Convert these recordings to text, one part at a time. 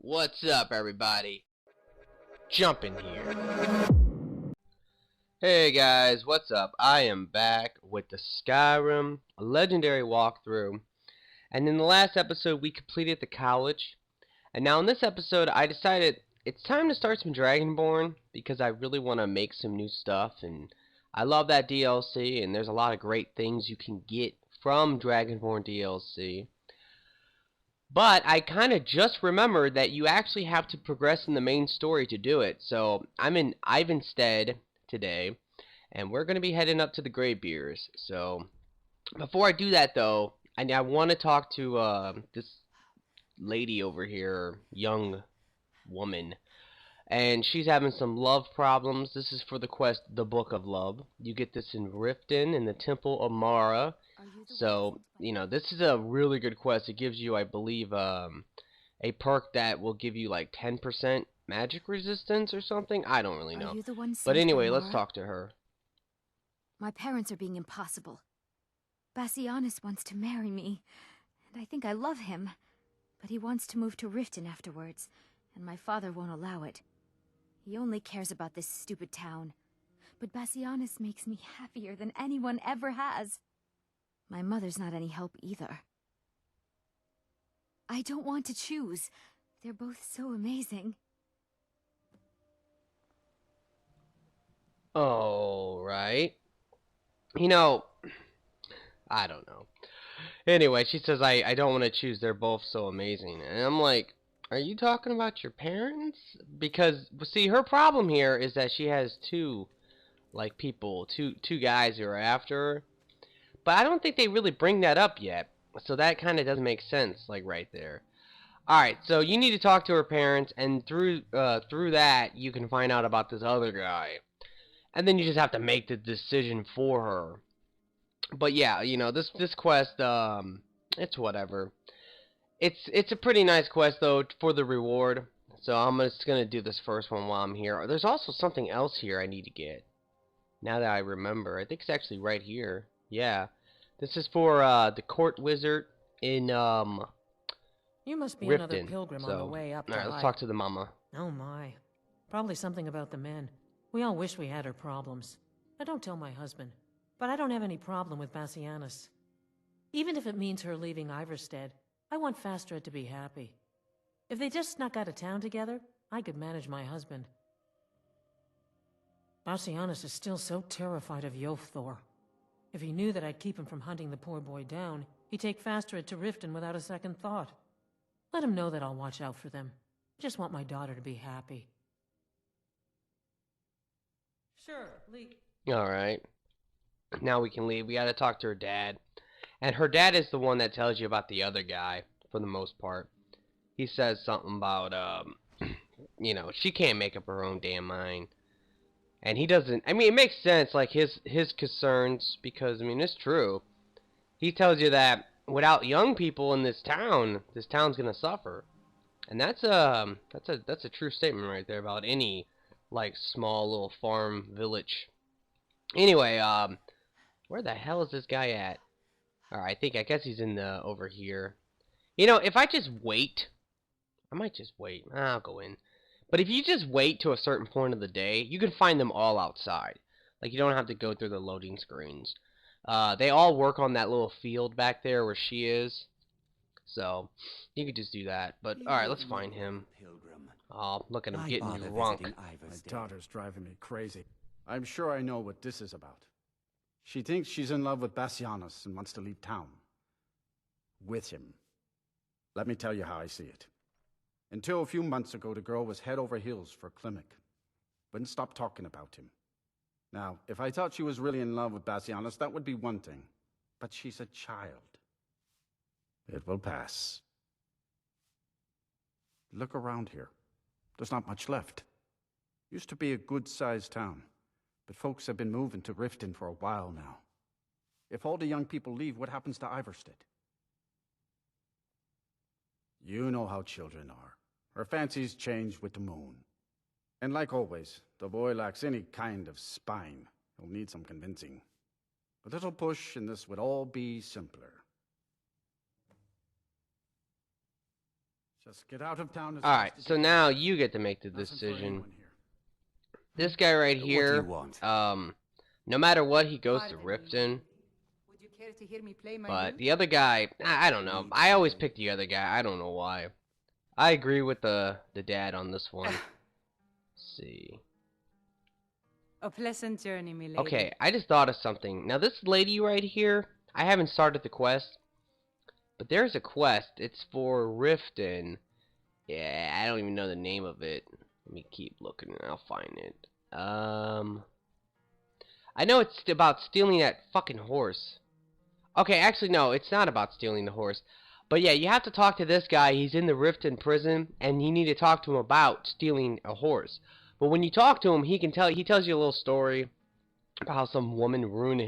What's up, everybody? Jump in here. Hey guys, what's up? I am back with the Skyrim Legendary walkthrough. And in the last episode, we completed the college. And now in this episode, I decided it's time to start some Dragonborn because I really want to make some new stuff. And I love that DLC, and there's a lot of great things you can get from Dragonborn DLC. But I kind of just remembered that you actually have to progress in the main story to do it. So I'm in Ivanstead today, and we're going to be heading up to the Greybeards. So before I do that, though, I want to talk to this lady over here, young woman. And she's having some love problems. This is for the quest, The Book of Love. You get this in Riften, in the Temple of Mara. So, you know, this is a really good quest. It gives you, I believe, a perk that will give you like 10% magic resistance or something. I don't really know. But anyway, let's talk to her. My parents are being impossible. Bassianus wants to marry me, and I think I love him. But he wants to move to Riften afterwards, and my father won't allow it. He only cares about this stupid town. But Bassianus makes me happier than anyone ever has. My mother's not any help either. I don't want to choose. They're both so amazing. Oh, right. You know, I don't know. Anyway, she says, I don't want to choose. They're both so amazing. And I'm like, are you talking about your parents? Because, see, her problem here is that she has two guys who are after her. But I don't think they really bring that up yet. So that kind of doesn't make sense, like, right there. Alright, so you need to talk to her parents, and through that, you can find out about this other guy. And then you just have to make the decision for her. But yeah, you know, this quest, it's whatever. It's a pretty nice quest, though, for the reward. So I'm just going to do this first one while I'm here. There's also something else here I need to get. Now that I remember. I think it's actually right here. Yeah. This is for the court wizard in You must be Riften. another pilgrim on the way up to Alright, let's talk to the mama. Oh my. Probably something about the men. We all wish we had her problems. I don't tell my husband, but I don't have any problem with Bassianus. Even if it means her leaving Ivarstead, I want Fastra to be happy. If they just snuck out of town together, I could manage my husband. Bassianus is still so terrified of Yofthor. If he knew that I'd keep him from hunting the poor boy down, he'd take Fastra to Riften without a second thought. Let him know that I'll watch out for them. I just want my daughter to be happy. Sure, leave. Alright. Now we can leave. We gotta talk to her dad. And her dad is the one that tells you about the other guy, for the most part. He says something about, you know, she can't make up her own damn mind. And he doesn't, I mean, it makes sense, like, his concerns, because, I mean, it's true. He tells you that without young people in this town's gonna suffer. And that's a true statement right there about any, like, small little farm village. Anyway, where the hell is this guy at? Alright, I guess he's in the, over here. You know, if I just wait, I might just wait. I'll go in. But if you just wait to a certain point of the day, you can find them all outside. Like, you don't have to go through the loading screens. They all work on that little field back there where she is. So, you could just do that. But, alright, let's find him. Oh, look at him getting drunk. My daughter's driving me crazy. I'm sure I know what this is about. She thinks she's in love with Bassianus and wants to leave town. With him. Let me tell you how I see it. Until a few months ago, the girl was head over heels for Klimek. Wouldn't stop talking about him. Now, if I thought she was really in love with Bassianus, that would be one thing. But she's a child. It will pass. Look around here. There's not much left. Used to be a good-sized town, but folks have been moving to Riften for a while now. If all the young people leave, what happens to Ivarstead? You know how children are. Her fancies change with the moon. And like always, the boy lacks any kind of spine. He'll need some convincing. A little push and this would all be simpler. Just get out of town as Alright, fast as so you can. now you get to make the Nothing for decision. anyone here. This guy right What do here, you want? no matter what, he goes to Pardon me, Riften. Would you care to hear me play my But lute? the other guy, I don't know. I always pick the other guy. I don't know why. I agree with the dad on this one. Let's see. A pleasant journey, milady. Okay, I just thought of something. Now this lady right here, I haven't started the quest, but there's a quest. It's for Riften. Yeah, I don't even know the name of it. Let me keep looking and I'll find it. I know it's about stealing that fucking horse. Okay, actually no, it's not about stealing the horse. But yeah, you have to talk to this guy. He's in the Riften prison, and you need to talk to him about stealing a horse. But when you talk to him, he tells you a little story about how some woman ruined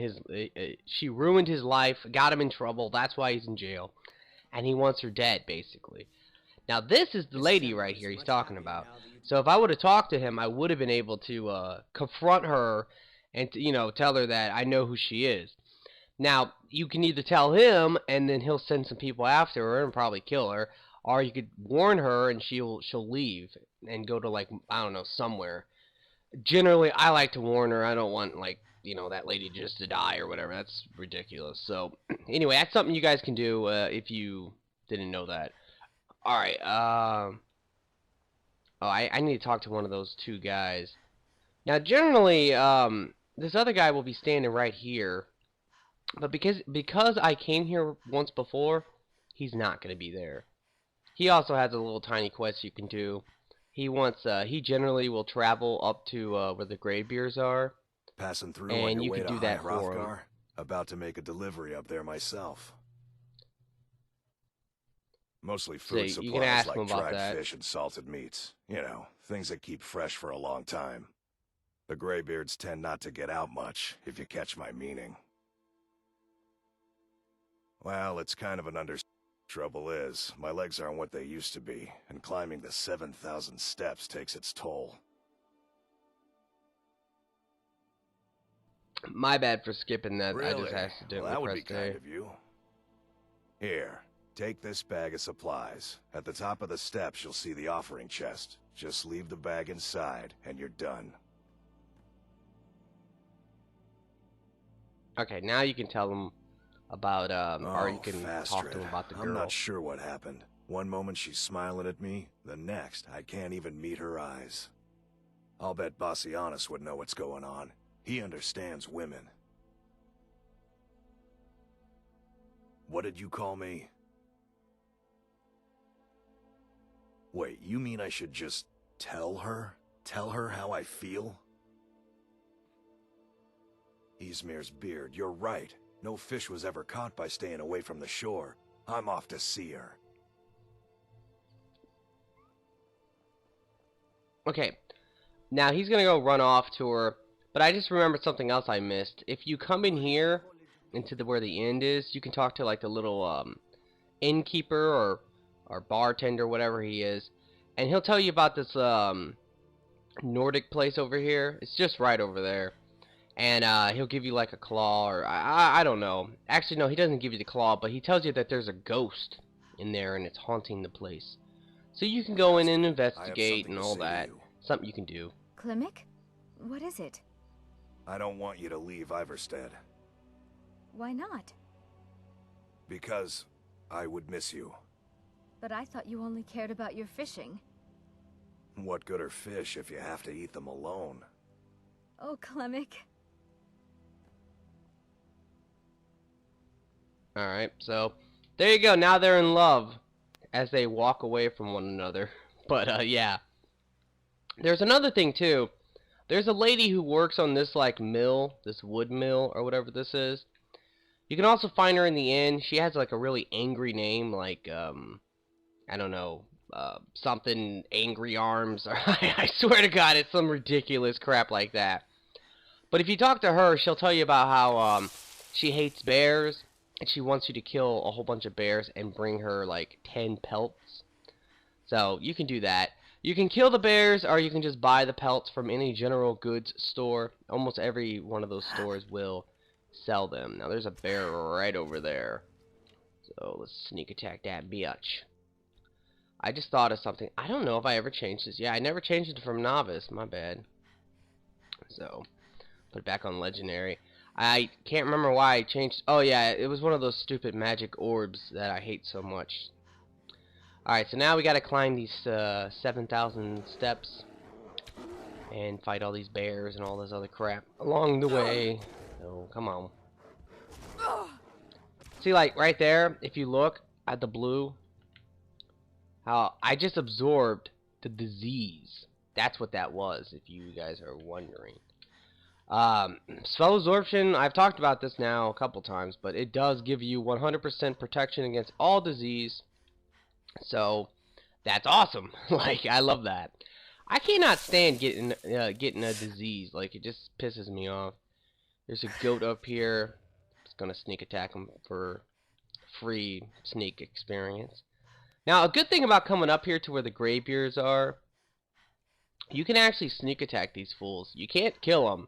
she ruined his life, got him in trouble. That's why he's in jail, and he wants her dead, basically. Now this is the lady right here he's talking about. So if I would have talked to him, I would have been able to confront her and tell her that I know who she is. Now you can either tell him, and then he'll send some people after her and probably kill her, or you could warn her and she'll leave and go to, like, I don't know, somewhere. Generally, I like to warn her. I don't want, like, that lady just to die or whatever. That's ridiculous. So anyway, that's something you guys can do if you didn't know that. Alright, oh, I need to talk to one of those two guys. Now, generally, this other guy will be standing right here. But because I came here once before, he's not going to be there. He also has a little tiny quest you can do. He generally will travel up to where the Greybeards are. Passing through And on your you way could to do that High for him. Hrothgar? About to make a delivery up there myself. Mostly food So you supplies can ask like him about dried that. fish and salted meats. You know, things that keep fresh for a long time. The Greybeards tend not to get out much, if you catch my meaning. Well, it's kind of an Trouble is, my legs aren't what they used to be, and climbing the 7,000 steps takes its toll. My bad for skipping that. Really? I just accidentally Well, that would be pressed A. kind of you. Here, take this bag of supplies. At the top of the steps, you'll see the offering chest. Just leave the bag inside, and you're done. Okay, now you can tell them about, or you can fast talk to trip. them about the girl. I'm not sure what happened. One moment she's smiling at me, the next, I can't even meet her eyes. I'll bet Bassianus would know what's going on. He understands women. What did you call me? Wait, you mean I should just tell her? Tell her how I feel? Ysmir's beard, you're right. No fish was ever caught by staying away from the shore. I'm off to see her. Okay, now he's gonna go run off to her, but I just remembered something else I missed. If you come in here, into where the end is, you can talk to, like, the little, innkeeper or bartender, whatever he is, and he'll tell you about this, Nordic place over here. It's just right over there. And he'll give you, like, a claw, or I don't know. Actually, no, he doesn't give you the claw, but he tells you that there's a ghost in there and it's haunting the place. So you can go in and investigate and all that. Something you can do. Klimek? What is it? I don't want you to leave Iverstead. Why not? Because I would miss you. But I thought you only cared about your fishing. What good are fish if you have to eat them alone? Oh, Klimek. Alright, so there you go. Now they're in love as they walk away from one another. But, yeah. There's another thing, too. There's a lady who works on this, like, mill, this wood mill, or whatever this is. You can also find her in the inn. She has, like, a really angry name, like, I don't know, something Angry Arms. I swear to God, it's some ridiculous crap like that. But if you talk to her, she'll tell you about how, she hates bears, and she wants you to kill a whole bunch of bears and bring her, like, 10 pelts. So, you can do that. You can kill the bears, or you can just buy the pelts from any general goods store. Almost every one of those stores will sell them. Now, there's a bear right over there. So, let's sneak attack that bitch. I just thought of something. I don't know if I ever changed this. Yeah, I never changed it from novice. My bad. So, put it back on legendary. I can't remember why I changed. Oh yeah, it was one of those stupid magic orbs that I hate so much. Alright, so now we gotta climb these 7,000 steps and fight all these bears and all this other crap along the way. Oh, come on. See, like, right there, if you look at the blue, how I just absorbed the disease. That's what that was, if you guys are wondering. Spell absorption, I've talked about this now a couple times, but it does give you 100% protection against all disease. So, that's awesome. Like, I love that. I cannot stand getting a disease. Like, it just pisses me off. There's a goat up here. It's gonna sneak attack him for free sneak experience. Now, a good thing about coming up here to where the Greybeards are, you can actually sneak attack these fools. You can't kill them.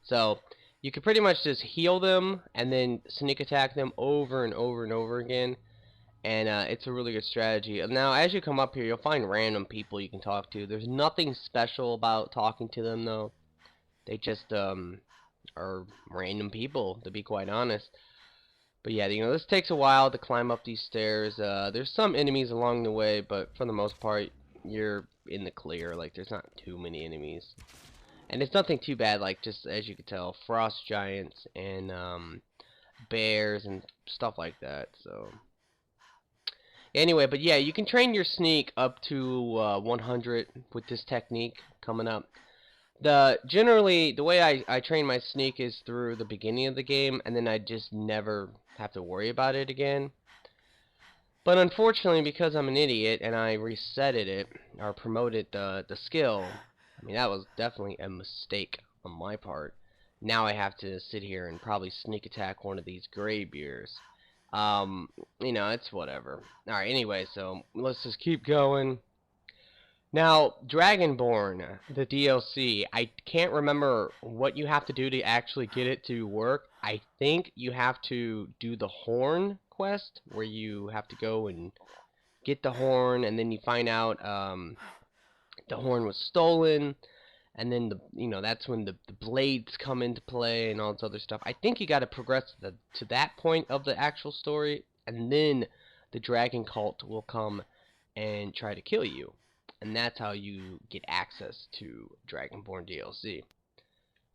So, you can pretty much just heal them and then sneak attack them over and over and over again. And it's a really good strategy. Now, as you come up here, you'll find random people you can talk to. There's nothing special about talking to them, though. They just are random people, to be quite honest. But yeah, you know, this takes a while to climb up these stairs. There's some enemies along the way, but for the most part, you're in the clear. Like, there's not too many enemies. And it's nothing too bad, like, just as you can tell, frost giants and bears and stuff like that, so... Anyway, but yeah, you can train your sneak up to 100 with this technique coming up. Generally, the way I train my sneak is through the beginning of the game, and then I just never have to worry about it again. But unfortunately, because I'm an idiot and I resetted it, or promoted the skill, I mean, that was definitely a mistake on my part. Now I have to sit here and probably sneak attack one of these Greybeards. You know, it's whatever. Alright, anyway, so let's just keep going. Now, Dragonborn, the DLC, I can't remember what you have to do to actually get it to work. I think you have to do the horn quest, where you have to go and get the horn, and then you find out the horn was stolen, and then that's when the blades come into play and all this other stuff. I think you got to progress to that point of the actual story, and then the dragon cult will come and try to kill you, and that's how you get access to Dragonborn DLC.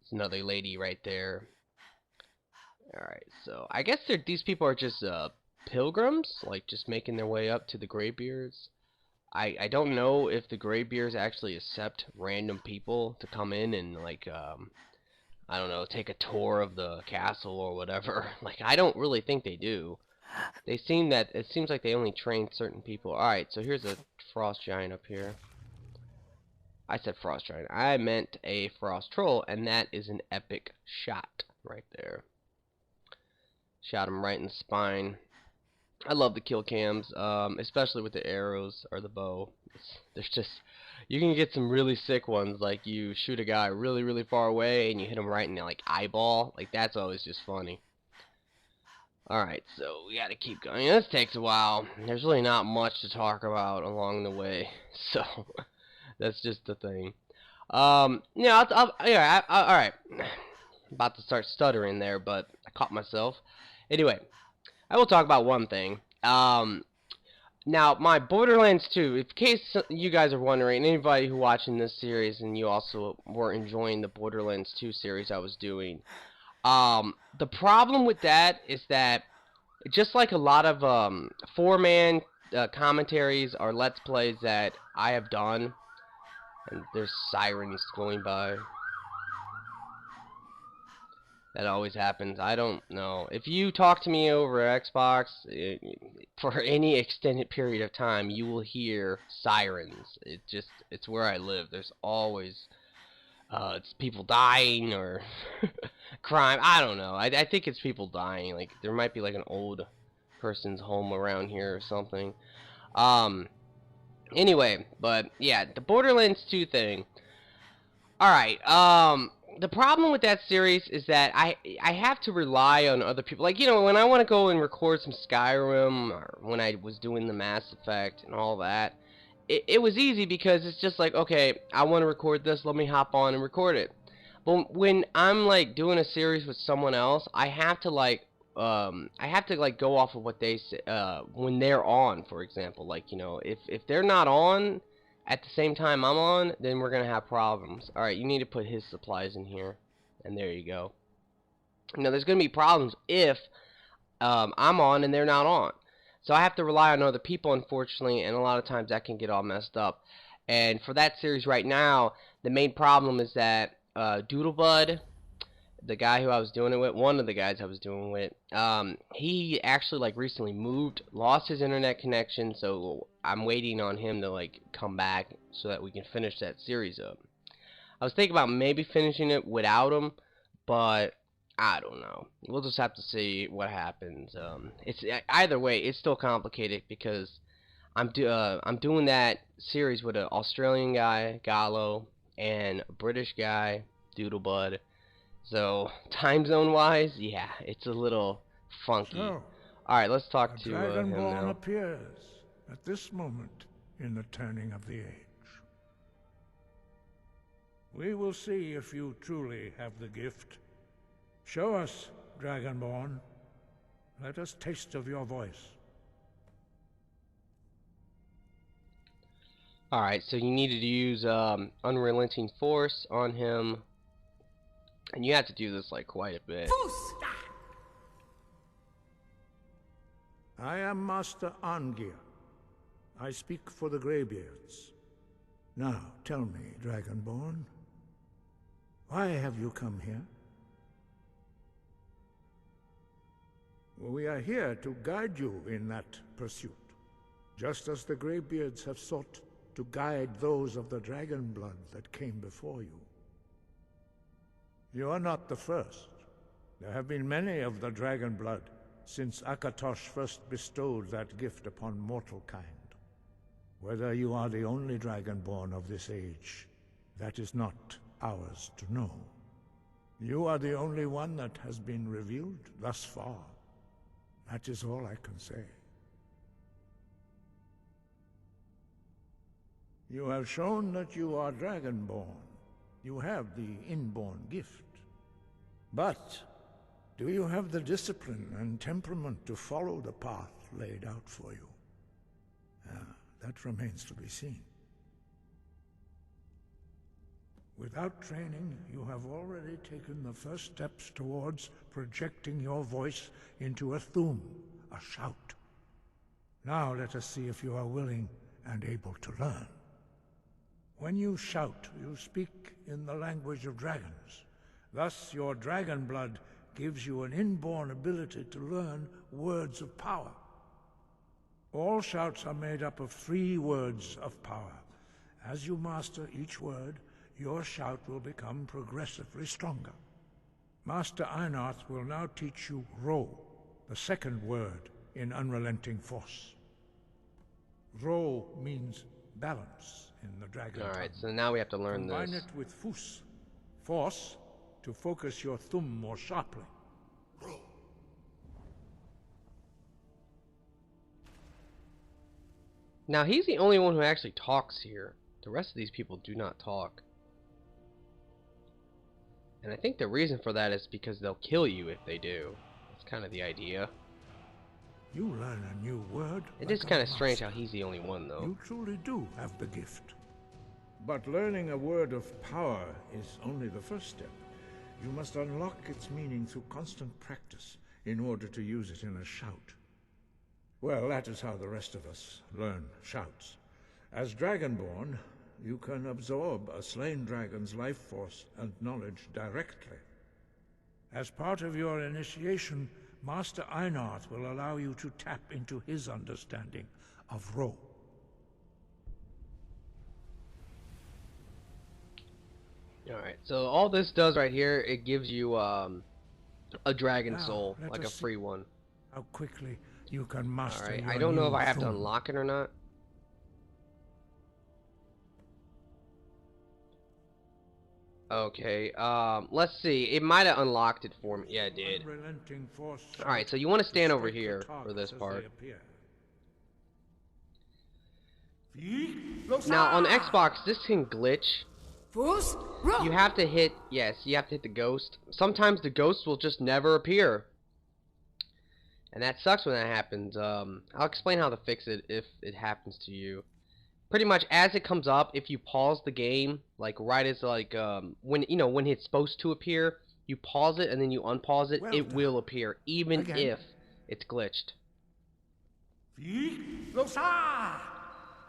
It's another lady right there. Alright, so I guess these people are just pilgrims, like just making their way up to the Greybeards. I don't know if the Greybeards actually accept random people to come in and, like, I don't know, take a tour of the castle or whatever. Like, I don't really think they do. It seems like they only train certain people. Alright, so here's a frost giant up here. I said frost giant. I meant a frost troll, and that is an epic shot right there. Shot him right in the spine. I love the kill cams, especially with the arrows or the bow. There's just, you can get some really sick ones, like you shoot a guy really, really far away and you hit him right in the, like, eyeball. Like, that's always just funny. Alright, so we gotta keep going. This takes a while. There's really not much to talk about along the way, so that's just the thing. Yeah, alright. About to start stuttering there, but I caught myself. Anyway, I will talk about one thing. Now, my Borderlands 2, in case you guys are wondering, anybody who watching this series and you also were enjoying the Borderlands 2 series I was doing, the problem with that is that, just like a lot of 4-man commentaries or Let's Plays that I have done, and there's sirens going by. That always happens. I don't know. If you talk to me over Xbox for any extended period of time, you will hear sirens. It's where I live. There's always it's people dying or crime. I don't know. I think it's people dying. Like, there might be like an old person's home around here or something. Anyway, but yeah, the Borderlands 2 thing. Alright, the problem with that series is that I have to rely on other people. Like, you know, when I want to go and record some Skyrim, or when I was doing the Mass Effect and all that, it was easy because it's just like, okay, I want to record this, let me hop on and record it. But when I'm like doing a series with someone else, I have to like go off of what they say when they're on, for example. Like, you know, if they're not on at the same time I'm on, then we're gonna have problems. All right, you need to put his supplies in here, and there you go. Now there's gonna be problems if I'm on and they're not on. So I have to rely on other people, unfortunately, and a lot of times that can get all messed up. And for that series right now, the main problem is that Doodlebud, the guy who I was doing it with, one of the guys I was doing it with, he actually like recently moved, lost his internet connection, so I'm waiting on him to like come back so that we can finish that series up. I was thinking about maybe finishing it without him, but I don't know. We'll just have to see what happens. It's either way, it's still complicated because I'm doing that series with an Australian guy, Gallo, and a British guy, Doodlebud. So time zone wise, yeah, it's a little funky. So, all right, let's talk a to him Dragonborn now. appears at this moment in the turning of the age. We will see if you truly have the gift. Show us, Dragonborn. Let us taste of your voice. Alright, so you needed to use Unrelenting Force on him. And you have to do this like quite a bit. I am Master Angir. I speak for the Greybeards. Now, tell me, Dragonborn, why have you come here? We are here to guide you in that pursuit, just as the Greybeards have sought to guide those of the dragon blood that came before you. You are not the first. There have been many of the dragon blood since Akatosh first bestowed that gift upon mortal kind. Whether you are the only dragonborn of this age, that is not ours to know. You are the only one that has been revealed thus far. That is all I can say. You have shown that you are dragonborn. You have the inborn gift. But do you have the discipline and temperament to follow the path laid out for you? That remains to be seen. Without training, you have already taken the first steps towards projecting your voice into a thum, a shout. Now let us see if you are willing and able to learn. When you shout, you speak in the language of dragons. Thus, your dragon blood gives you an inborn ability to learn words of power. All shouts are made up of 3 words of power. As you master each word, your shout will become progressively stronger. Master Einarth will now teach you Ro, the second word in Unrelenting Force. Ro means balance in the dragon tongue. Alright, so now we have to learn Combine this. it with Fus, force, to focus your thumb more sharply. Now he's the only one who actually talks here. The rest of these people do not talk. And I think the reason for that is because they'll kill you if they do. That's kind of the idea. You learn a new word. It is kind of strange how he's the only one, though. You truly do have the gift. But learning a word of power is only the first step. You must unlock its meaning through constant practice in order to use it in a shout. Well, that is how the rest of us learn shouts. As Dragonborn, you can absorb a slain dragon's life force and knowledge directly. As part of your initiation, Master Einarth will allow you to tap into his understanding of Ro. Alright, so all this does right here, it gives you a dragon Now, soul, let like a us see free one. How quickly you can master Alright, your I don't know if new I have to thumb. unlock it or not. Okay, let's see. It might have unlocked it for me. Yeah, it did. Unrelenting force Alright, so you want to stand over strike the here for targets this as part. they appear. Now on Xbox, this can glitch. You have to hit, yes, you have to hit the ghost. Sometimes the ghost will just never appear. And that sucks when that happens. I'll explain how to fix it if it happens to you. Pretty much as it comes up, if you pause the game, like right as like when it's supposed to appear, you pause it and then you unpause it, it will appear even if it's glitched.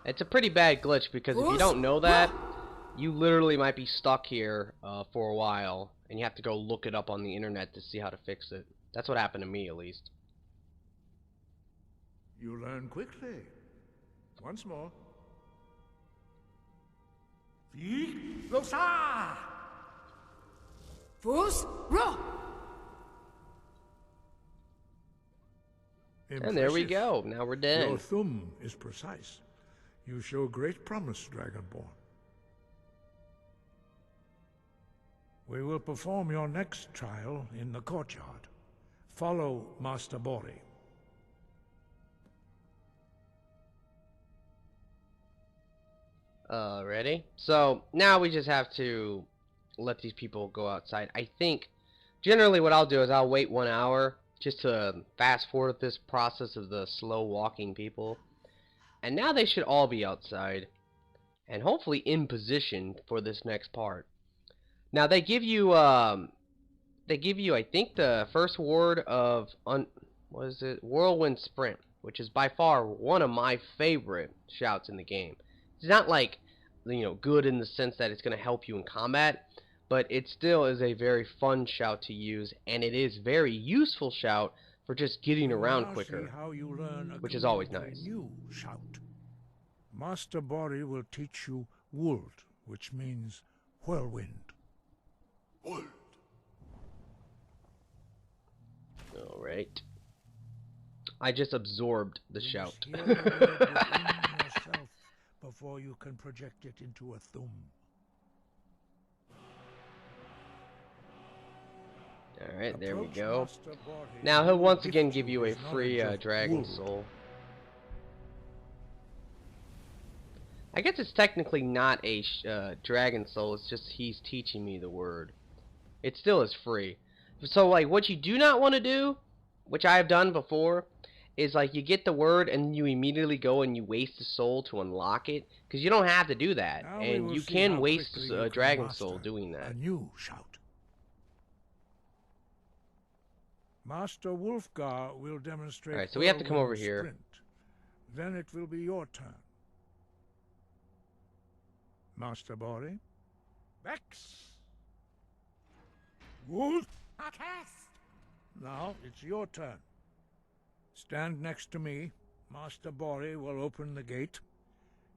It's a pretty bad glitch because if you don't know that, you literally might be stuck here for a while and you have to go look it up on the internet to see how to fix it. That's what happened to me, at least. You learn quickly. Once more. And there we go. Now we're dead. Your thumb is precise. You show great promise, Dragonborn. We will perform your next trial in the courtyard. Follow Master Bori. Ready? So now we just have to let these people go outside. I think generally what I'll do is I'll wait 1 hour just to fast forward this process of the slow walking people. And now they should all be outside and hopefully in position for this next part. Now they give you I think the first word of Whirlwind Sprint, which is by far one of my favorite shouts in the game. It's not like, good in the sense that it's going to help you in combat, but it still is a very fun shout to use, and it is very useful shout for just getting around quicker, which is always nice. New shout. Master Bori will teach you Wuld, which means whirlwind. Wuld. Alright. I just absorbed the shout. Before you can project it into a thumb. Alright, there we go. Now he'll once again give you a free dragon soul. I guess it's technically not a dragon soul, it's just he's teaching me the word. It still is free. So like what you do not want to do, which I have done before, is like you get the word and you immediately go and you waste a soul to unlock it, because you don't have to do that, and you can waste a dragon soul doing that. A new shout. Master Wulfgar will demonstrate. Alright, so we have to come over here. Sprint. Then it will be your turn. Master Bori. Vex. Wolf. Now it's your turn. Stand next to me. Master Bori will open the gate.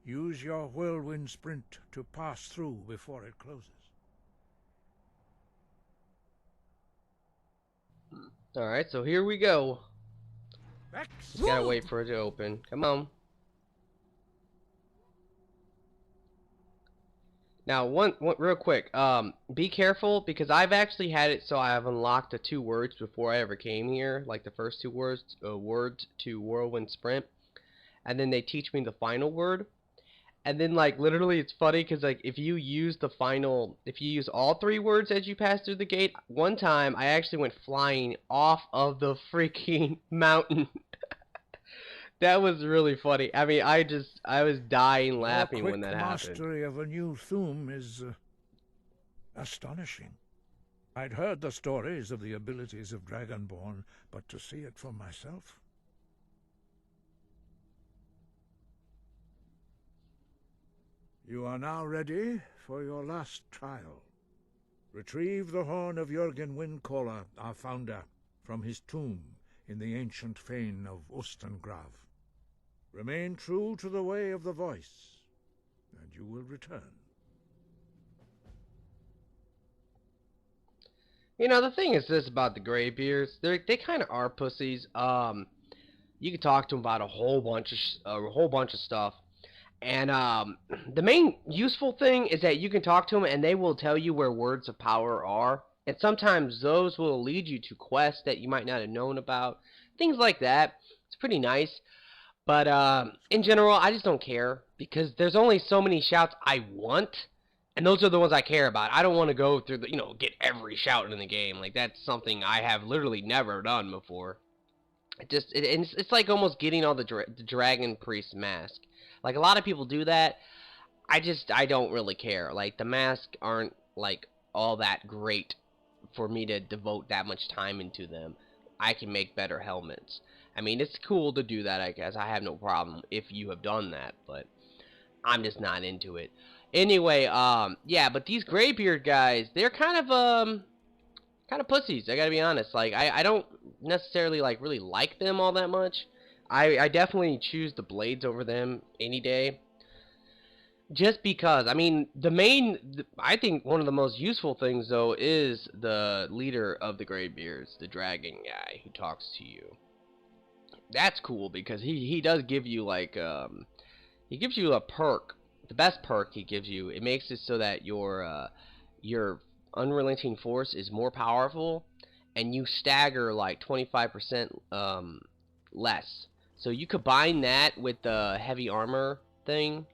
Use your Whirlwind Sprint to pass through before it closes. Alright, so here we go. Vex. Just gotta wait for it to open. Come on. Now, one real quick, be careful, because I've actually had it so I have unlocked the 2 words before I ever came here, like the first 2 words to Whirlwind Sprint, and then they teach me the final word, and then like literally it's funny because like if you use all 3 words as you pass through the gate, one time I actually went flying off of the freaking mountain. That was really funny. I mean, I was dying laughing when that happened. Mastery of a new thum is astonishing. I'd heard the stories of the abilities of Dragonborn, but to see it for myself. You are now ready for your last trial. Retrieve the horn of Jurgen Windcaller, our founder, from his tomb in the ancient fane of Ustengrav. Remain true to the way of the voice, and you will return. The thing is this about the Greybeards, they kind of are pussies. You can talk to them about a whole bunch of stuff, and the main useful thing is that you can talk to them and they will tell you where words of power are, and sometimes those will lead you to quests that you might not have known about, things like that. It's pretty nice. But in general, I just don't care because there's only so many shouts I want, and those are the ones I care about. I don't want to go through the, get every shout in the game. Like, that's something I have literally never done before. It's like almost getting all the dragon priest mask. Like, a lot of people do that. I don't really care. Like, the masks aren't like all that great for me to devote that much time into them. I can make better helmets. I mean, it's cool to do that, I guess. I have no problem if you have done that, but I'm just not into it. Anyway, yeah, but these Greybeard guys, they're kind of pussies, I gotta be honest. Like, I don't necessarily, like, really like them all that much. I definitely choose the blades over them any day. Just because, I mean, I think one of the most useful things, though, is the leader of the Greybeards, the dragon guy who talks to you. That's cool because he does give you, like, he gives you a perk. The best perk he gives you, it makes it so that your unrelenting force is more powerful, and you stagger, like, 25% less. So you combine that with the heavy armor thing,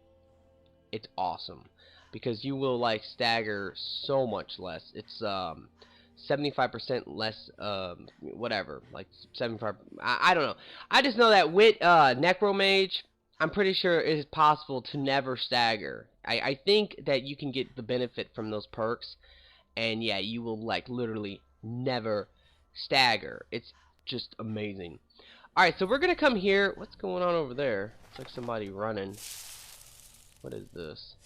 it's awesome because you will, like, stagger so much less. It's 75% less, whatever, like 75. I don't know. I just know that with Necromage, I'm pretty sure it is possible to never stagger. I think that you can get the benefit from those perks, and yeah, you will, like, literally never stagger. It's just amazing. Alright, so we're gonna come here. What's going on over there? It's like somebody running. What is this?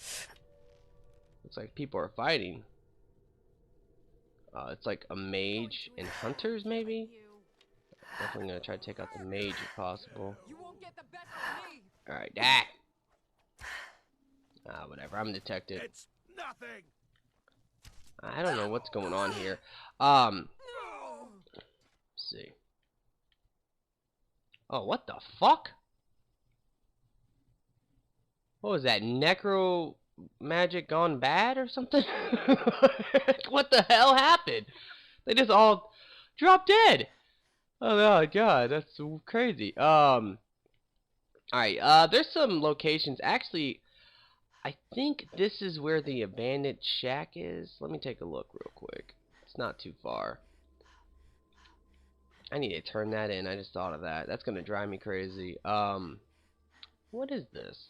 Looks like people are fighting. It's like a mage and hunters, maybe? Definitely gonna try to take out the mage if possible. Alright, whatever, I'm detected. It's nothing. I don't know what's going on here. Let's see. Oh, what the fuck? What was that? Necro magic gone bad or something? What the hell happened? They just all dropped dead. Oh my god, that's so crazy. Alright, there's some locations. Actually, I think this is where the abandoned shack is. Let me take a look real quick. It's not too far. I need to turn that in. I just thought of that. That's gonna drive me crazy. What is this?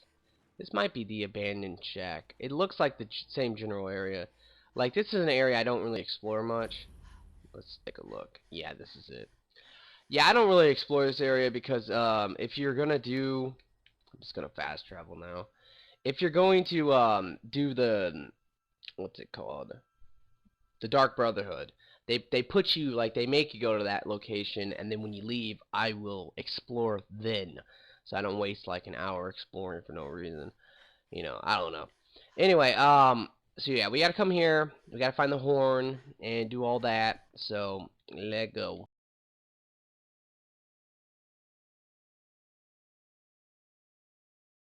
This might be the abandoned shack. It looks like the same general area. Like, this is an area I don't really explore much. Let's take a look. Yeah, this is it. Yeah, I don't really explore this area because if you're gonna do, I'm just gonna fast travel now. If you're going to do the, what's it called? The Dark Brotherhood. They put you, like, they make you go to that location, and then when you leave, I will explore then. So I don't waste like an hour exploring for no reason. You know, I don't know. Anyway, so yeah, we gotta come here. We gotta find the horn and do all that. So, let go.